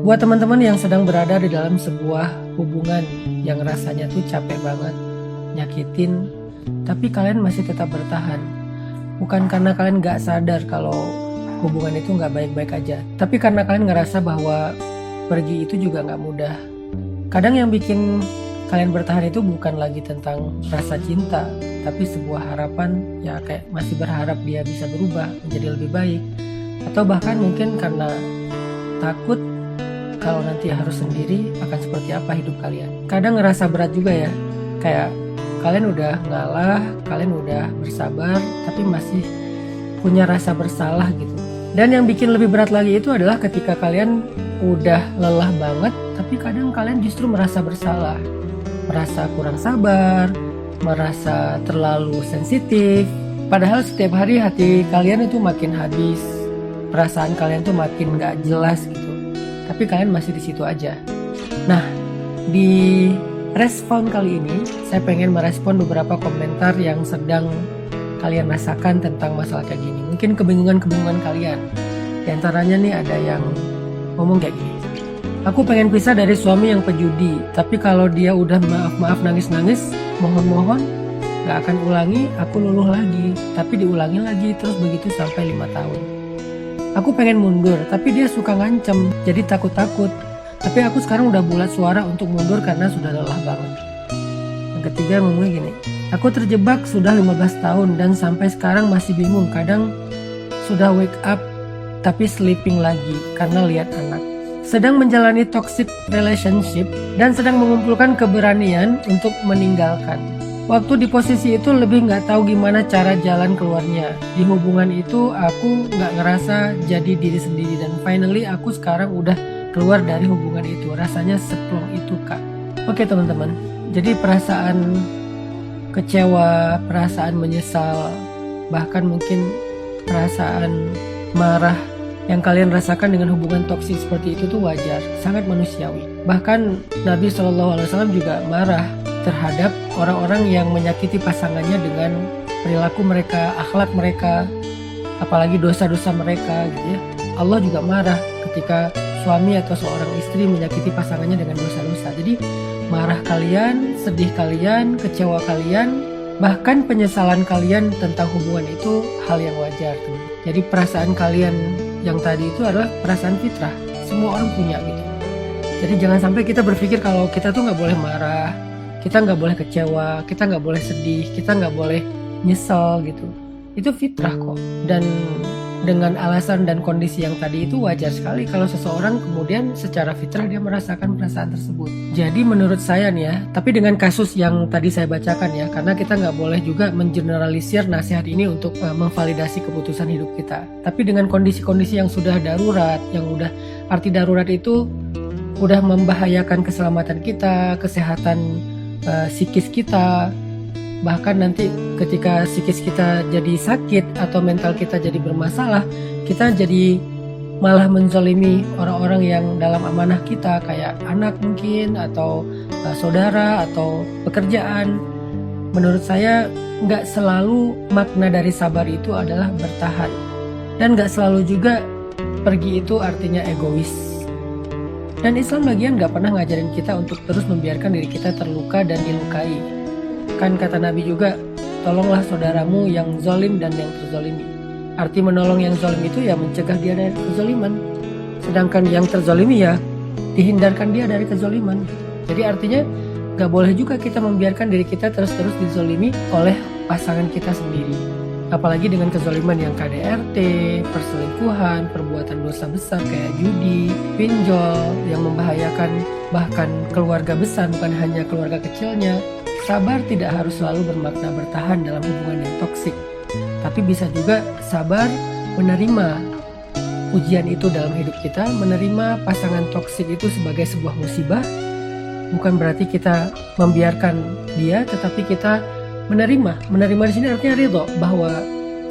Buat teman-teman yang sedang berada di dalam sebuah hubungan yang rasanya tuh capek banget, nyakitin, tapi kalian masih tetap bertahan. Bukan karena kalian gak sadar kalau hubungan itu gak baik-baik aja, tapi karena kalian ngerasa bahwa pergi itu juga gak mudah. Kadang yang bikin kalian bertahan itu bukan lagi tentang rasa cinta, tapi sebuah harapan ya kayak masih berharap dia bisa berubah menjadi lebih baik. Atau bahkan mungkin karena takut kalau nanti harus sendiri akan seperti apa hidup kalian. Kadang ngerasa berat juga ya, kayak kalian udah ngalah, kalian udah bersabar, tapi masih punya rasa bersalah gitu. Dan yang bikin lebih berat lagi itu adalah ketika kalian udah lelah banget, tapi kadang kalian justru merasa bersalah, merasa kurang sabar, merasa terlalu sensitif. Padahal setiap hari hati kalian itu makin habis, perasaan kalian tuh makin gak jelas gitu. Tapi kalian masih di situ aja. Nah, di respon kali ini saya pengen merespon beberapa komentar yang sedang kalian rasakan tentang masalah kayak gini. Mungkin kebingungan kalian. Di antaranya nih ada yang ngomong kayak gini. Aku pengen pisah dari suami yang pejudi, tapi kalau dia udah maaf-maaf nangis-nangis, mohon-mohon gak akan ulangi, aku luluh lagi. Tapi diulangi lagi terus begitu sampai 5 tahun. Aku pengen mundur, tapi dia suka ngancem, jadi takut-takut. Tapi aku sekarang udah bulat suara untuk mundur karena sudah lelah banget. Yang ketiga ngomongnya gini, aku terjebak sudah 15 tahun dan sampai sekarang masih bingung. Kadang sudah wake up, tapi sleeping lagi karena lihat anak. Sedang menjalani toxic relationship dan sedang mengumpulkan keberanian untuk meninggalkan. Waktu di posisi itu lebih gak tahu gimana cara jalan keluarnya. Di hubungan itu aku gak ngerasa jadi diri sendiri. Dan finally aku sekarang udah keluar dari hubungan itu. Rasanya seplong itu kak. Oke teman-teman, jadi perasaan kecewa, perasaan menyesal, bahkan mungkin perasaan marah yang kalian rasakan dengan hubungan toksik seperti itu tuh wajar, sangat manusiawi. Bahkan Nabi SAW juga marah terhadap orang-orang yang menyakiti pasangannya dengan perilaku mereka, akhlak mereka, apalagi dosa-dosa mereka gitu ya. Allah juga marah ketika suami atau seorang istri menyakiti pasangannya dengan dosa-dosa. Jadi marah kalian, sedih kalian, kecewa kalian, bahkan penyesalan kalian tentang hubungan itu hal yang wajar teman. Jadi perasaan kalian yang tadi itu adalah perasaan fitrah, semua orang punya gitu. Jadi jangan sampai kita berpikir kalau kita tuh gak boleh marah, kita nggak boleh kecewa, kita nggak boleh sedih, kita nggak boleh nyesel gitu. Itu fitrah kok. Dan dengan alasan dan kondisi yang tadi itu wajar sekali kalau seseorang kemudian secara fitrah dia merasakan perasaan tersebut. Jadi menurut saya nih ya, tapi dengan kasus yang tadi saya bacakan ya, karena kita nggak boleh juga mengeneralisir nasihat ini untuk memvalidasi keputusan hidup kita. Tapi dengan kondisi-kondisi yang sudah darurat, yang udah arti darurat itu udah membahayakan keselamatan kita, kesehatan psikis kita, bahkan nanti ketika psikis kita jadi sakit atau mental kita jadi bermasalah, kita jadi malah menzalimi orang-orang yang dalam amanah kita, kayak anak mungkin, atau saudara, atau pekerjaan. Menurut saya nggak selalu makna dari sabar itu adalah bertahan, dan nggak selalu juga pergi itu artinya egois. Dan Islam lagian gak pernah ngajarin kita untuk terus membiarkan diri kita terluka dan dilukai. Kan kata Nabi juga, tolonglah saudaramu yang zalim dan yang terzalimi. Arti menolong yang zalim itu ya mencegah dia dari kezaliman. Sedangkan yang terzalimi ya dihindarkan dia dari kezaliman. Jadi artinya gak boleh juga kita membiarkan diri kita terus-terus dizalimi oleh pasangan kita sendiri. Apalagi dengan kezaliman yang KDRT, perselingkuhan, perbuatan dosa besar kayak judi, pinjol yang membahayakan bahkan keluarga besar, bukan hanya keluarga kecilnya. Sabar tidak harus selalu bermakna bertahan dalam hubungan yang toksik, tapi bisa juga sabar menerima ujian itu dalam hidup kita, menerima pasangan toksik itu sebagai sebuah musibah. Bukan berarti kita membiarkan dia, tetapi kita menerima di sini artinya ridho bahwa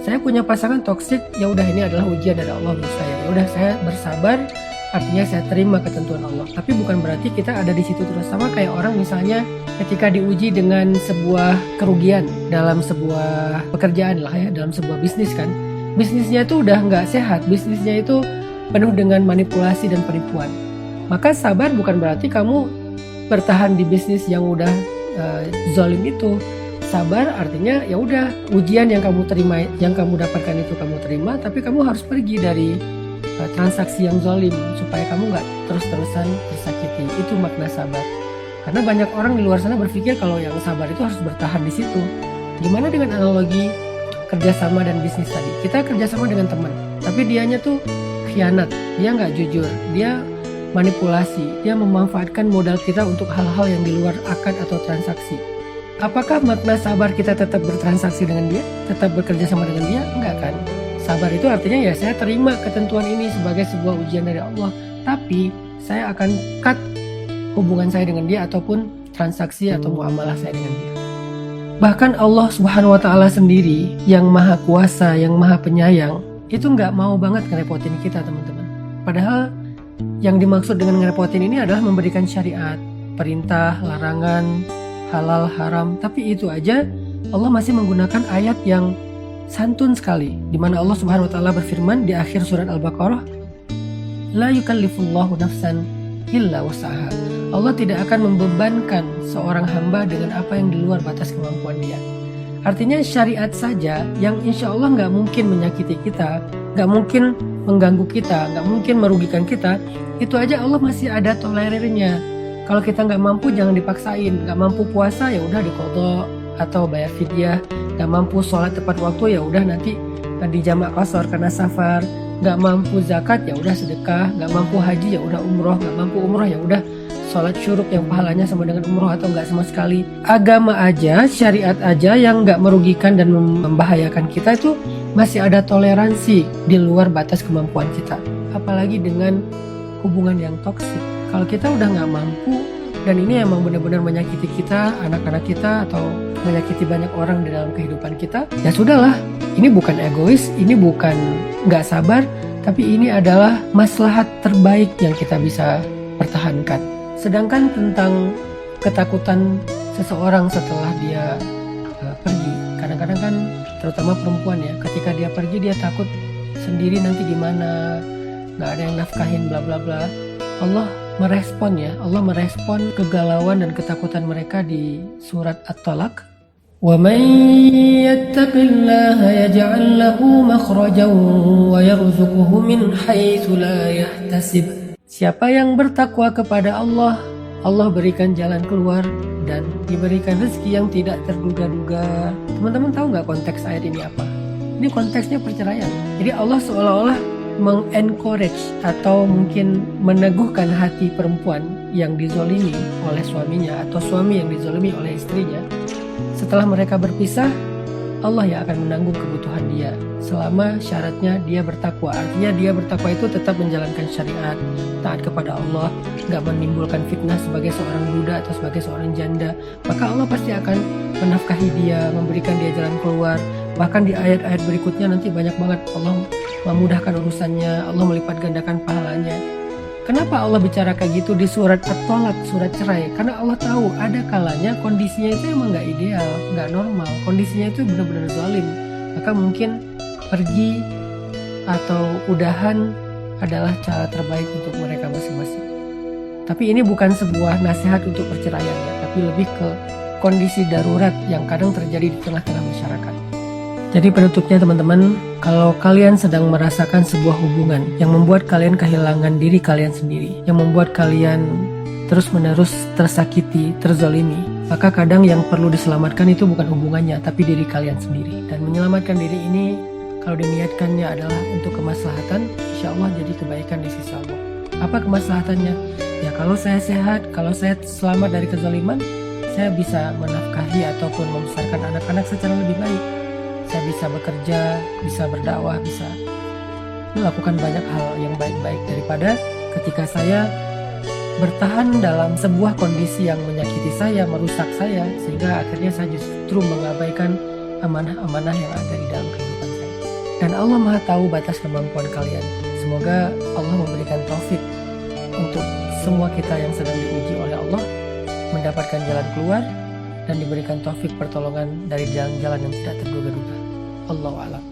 saya punya pasangan toksik, ya udah ini adalah ujian dari Allah untuk saya. Ya udah saya bersabar, artinya saya terima ketentuan Allah. Tapi bukan berarti kita ada di situ terus. Sama kayak orang misalnya ketika diuji dengan sebuah kerugian dalam sebuah pekerjaan lah ya, dalam sebuah bisnis kan. Bisnisnya itu udah nggak sehat, bisnisnya itu penuh dengan manipulasi dan penipuan. Maka sabar bukan berarti kamu bertahan di bisnis yang udah zalim itu. Sabar artinya ya udah, ujian yang kamu terima, yang kamu dapatkan itu kamu terima, tapi kamu harus pergi dari transaksi yang zalim supaya kamu nggak terus-terusan tersakiti. Itu makna sabar. Karena banyak orang di luar sana berpikir kalau yang sabar itu harus bertahan di situ. Gimana dengan analogi kerjasama dan bisnis tadi? Kita kerjasama dengan teman, tapi dianya tuh khianat, dia nggak jujur, dia manipulasi, dia memanfaatkan modal kita untuk hal-hal yang di luar akad atau transaksi. Apakah makna sabar kita tetap bertransaksi dengan dia, tetap bekerja sama dengan dia? Enggak kan? Sabar itu artinya ya saya terima ketentuan ini sebagai sebuah ujian dari Allah, tapi saya akan cut hubungan saya dengan dia ataupun transaksi atau muamalah saya dengan dia. Bahkan Allah Subhanahu wa Ta'ala sendiri yang maha kuasa, yang maha penyayang, itu nggak mau banget ngerepotin kita, teman-teman. Padahal yang dimaksud dengan ngerepotin ini adalah memberikan syariat, perintah, larangan, halal, haram. Tapi itu aja Allah masih menggunakan ayat yang santun sekali, di mana Allah Subhanahu wa Ta'ala berfirman di akhir surat Al-Baqarah, la yukallifullahu nafsan illa wus'aha. Allah tidak akan membebankan seorang hamba dengan apa yang di luar batas kemampuan dia. Artinya syariat saja yang insya Allah nggak mungkin menyakiti kita, nggak mungkin mengganggu kita, nggak mungkin merugikan kita, itu aja Allah masih ada tolerirnya. Kalau kita nggak mampu jangan dipaksain, nggak mampu puasa ya udah diqadha atau bayar fidyah, nggak mampu sholat tepat waktu ya udah nanti di jamak qasar karena safar, nggak mampu zakat ya udah sedekah, nggak mampu haji ya udah umroh, nggak mampu umroh ya udah sholat syuruk yang pahalanya sama dengan umroh atau nggak sama sekali. Agama aja, syariat aja yang nggak merugikan dan membahayakan kita itu masih ada toleransi di luar batas kemampuan kita. Apalagi dengan hubungan yang toksik. Kalau kita udah nggak mampu dan ini emang benar-benar menyakiti kita, anak-anak kita atau menyakiti banyak orang di dalam kehidupan kita, ya sudahlah. Ini bukan egois, ini bukan nggak sabar, tapi ini adalah maslahat terbaik yang kita bisa pertahankan. Sedangkan tentang ketakutan seseorang setelah dia pergi, kadang-kadang kan terutama perempuan ya, ketika dia pergi dia takut sendiri nanti gimana, nggak ada yang nafkahin bla bla bla. Allah merespon kegalauan dan ketakutan mereka di surat At-Talaq. وَمَنْ يَتَّقِ اللَّهَ يَجْعَلْ لَهُ مَخْرَجًا وَيَرْزُقْهُ مِنْ حَيْثُ لَا يَحْتَسِبُ. Siapa yang bertakwa kepada Allah, Allah berikan jalan keluar dan diberikan rezeki yang tidak terduga-duga. Teman-teman tahu nggak konteks ayat ini apa? Ini konteksnya perceraian. Jadi Allah seolah-olah mengencourage atau mungkin meneguhkan hati perempuan yang dizolimi oleh suaminya atau suami yang dizolimi oleh istrinya. Setelah mereka berpisah, Allah yang akan menanggung kebutuhan dia selama syaratnya dia bertakwa. Artinya dia bertakwa itu tetap menjalankan syariat, taat kepada Allah, gak menimbulkan fitnah sebagai seorang duda atau sebagai seorang janda. Maka Allah pasti akan menafkahi dia, memberikan dia jalan keluar. Bahkan di ayat-ayat berikutnya nanti banyak banget Allah memudahkan urusannya, Allah melipat gandakan pahalanya. Kenapa Allah bicara kayak gitu di surat At-Talaq, surat cerai? Karena Allah tahu ada kalanya kondisinya itu emang gak ideal, gak normal. Kondisinya itu benar-benar zalim. Maka mungkin pergi atau udahan adalah cara terbaik untuk mereka masing-masing. Tapi ini bukan sebuah nasihat untuk perceraian ya, tapi lebih ke kondisi darurat yang kadang terjadi di tengah-tengah masyarakat. Jadi penutupnya teman-teman, kalau kalian sedang merasakan sebuah hubungan yang membuat kalian kehilangan diri kalian sendiri, yang membuat kalian terus-menerus tersakiti, terzalimi, maka kadang yang perlu diselamatkan itu bukan hubungannya, tapi diri kalian sendiri. Dan menyelamatkan diri ini, kalau diniatkannya adalah untuk kemaslahatan, insya Allah jadi kebaikan di sisi Allah. Apa kemaslahatannya? Ya kalau saya sehat, kalau saya selamat dari kezaliman, saya bisa menafkahi ataupun membesarkan anak-anak secara lebih baik. Saya bisa bekerja, bisa berdakwah, bisa melakukan banyak hal yang baik-baik daripada ketika saya bertahan dalam sebuah kondisi yang menyakiti saya, merusak saya, sehingga akhirnya saya justru mengabaikan amanah-amanah yang ada di dalam kehidupan saya. Dan Allah Maha tahu batas kemampuan kalian. Semoga Allah memberikan taufik untuk semua kita yang sedang diuji oleh Allah mendapatkan jalan keluar dan diberikan taufik pertolongan dari jalan-jalan yang tidak terduga-duga. Allahu a'lam.